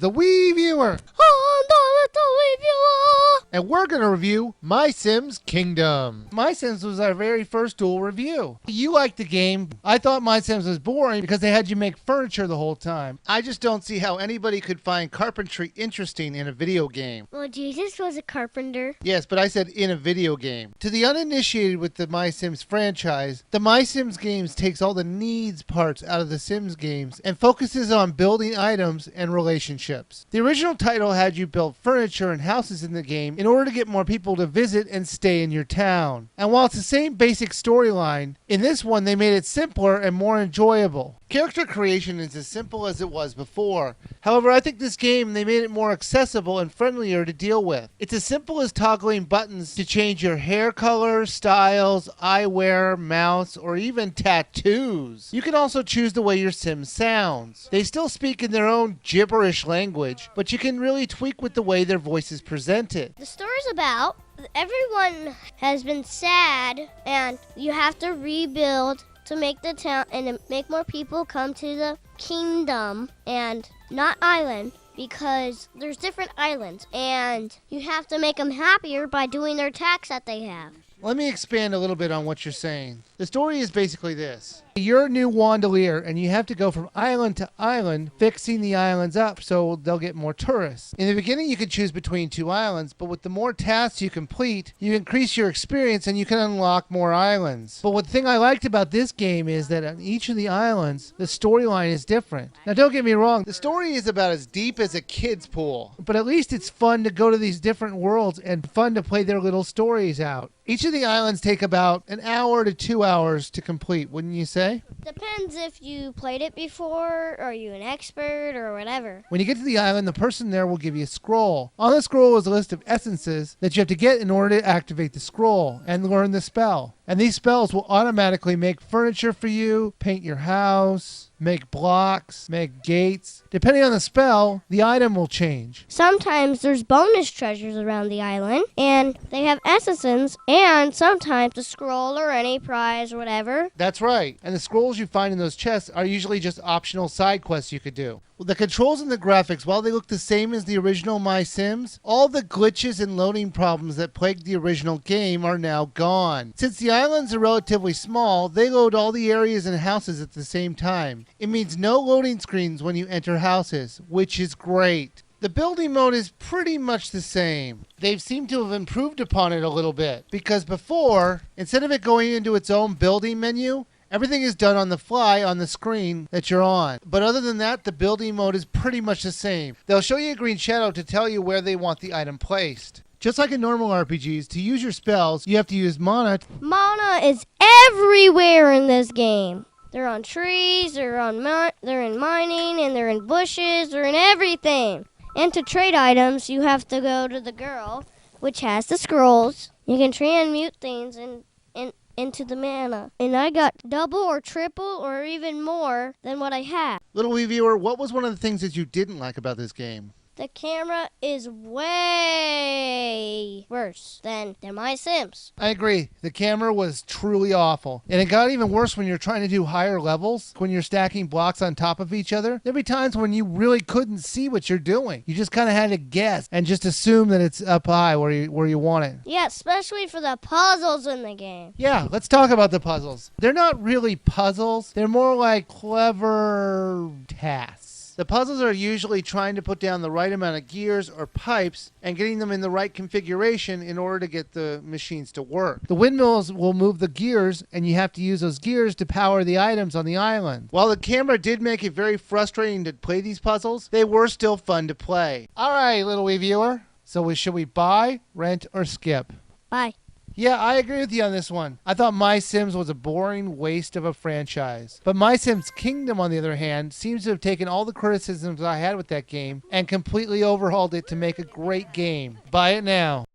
the Wii Viewer. I'm the little Wii Viewer. And we're going to review MySims Kingdom. MySims was our very first dual review. You liked the game. I thought MySims was boring because they had you make furniture the whole time. I just don't see how anybody could find carpentry interesting in a video game. Well, Jesus was a carpenter. Yes, but I said in a video game. To the uninitiated with the MySims franchise, the MySims games takes all the needs parts out of the Sims games and focuses on building items and relationships. The original title had you build furniture and houses in the game in order to get more people to visit and stay in your town. And while it's the same basic storyline, in this one they made it simpler and more enjoyable. Character creation is as simple as it was before. However, I think this game, they made it more accessible and friendlier to deal with. It's as simple as toggling buttons to change your hair color, styles, eyewear, mouse, or even tattoos. You can also choose the way your sim sounds. They still speak in their own gibberish language, but you can really tweak with the way their voice is presented. The story's about everyone has been sad and you have to rebuild to make the town and to make more people come to the kingdom and not island, because there's different islands and you have to make them happier by doing their tax that they have. Let me expand a little bit on what you're saying. The story is basically this. You're a new wandalier and you have to go from island to island fixing the islands up so they'll get more tourists. In the beginning you can choose between two islands, but with the more tasks you complete, you increase your experience and you can unlock more islands. But the thing I liked about this game is that on each of the islands, the storyline is different. Now don't get me wrong, the story is about as deep as a kid's pool, but at least it's fun to go to these different worlds and fun to play their little stories out. Each of the islands take about an hour to 2 hours to complete, wouldn't you say? Depends if you played it before, or you an expert, or whatever. When you get to the island, the person there will give you a scroll. On the scroll is a list of essences that you have to get in order to activate the scroll and learn the spell. And these spells will automatically make furniture for you, paint your house, make blocks, make gates. Depending on the spell, the item will change. Sometimes there's bonus treasures around the island, and they have essences, and sometimes the scroll or any prize or whatever. That's right. And the scrolls you find in those chests are usually just optional side quests you could do. The controls and the graphics, while they look the same as the original MySims, all the glitches and loading problems that plagued the original game are now gone. Since the islands are relatively small, they load all the areas and houses at the same time. It means no loading screens when you enter houses, which is great. The building mode is pretty much the same. They've seemed to have improved upon it a little bit, because before, instead of it going into its own building menu, everything is done on the fly on the screen that you're on. But other than that, the building mode is pretty much the same. They'll show you a green shadow to tell you where they want the item placed. Just like in normal RPGs, to use your spells, you have to use mana. Mana is everywhere in this game. They're on trees, they're in mining, and they're in bushes, they're in everything. And to trade items, you have to go to the girl, which has the scrolls. You can transmute things into the mana. And I got double or triple or even more than what I had. Little Wii Viewer, what was one of the things that you didn't like about this game? The camera is way worse than MySims. I agree. The camera was truly awful. And it got even worse when you're trying to do higher levels. When you're stacking blocks on top of each other, there'd be times when you really couldn't see what you're doing. You just kind of had to guess and just assume that it's up high where you want it. Yeah, especially for the puzzles in the game. Yeah, let's talk about the puzzles. They're not really puzzles. They're more like clever tasks. The puzzles are usually trying to put down the right amount of gears or pipes and getting them in the right configuration in order to get the machines to work. The windmills will move the gears, and you have to use those gears to power the items on the island. While the camera did make it very frustrating to play these puzzles, they were still fun to play. All right, little Wii Viewer. So should we buy, rent, or skip? Bye. Yeah, I agree with you on this one. I thought MySims was a boring waste of a franchise. But MySims Kingdom, on the other hand, seems to have taken all the criticisms I had with that game and completely overhauled it to make a great game. Buy it now.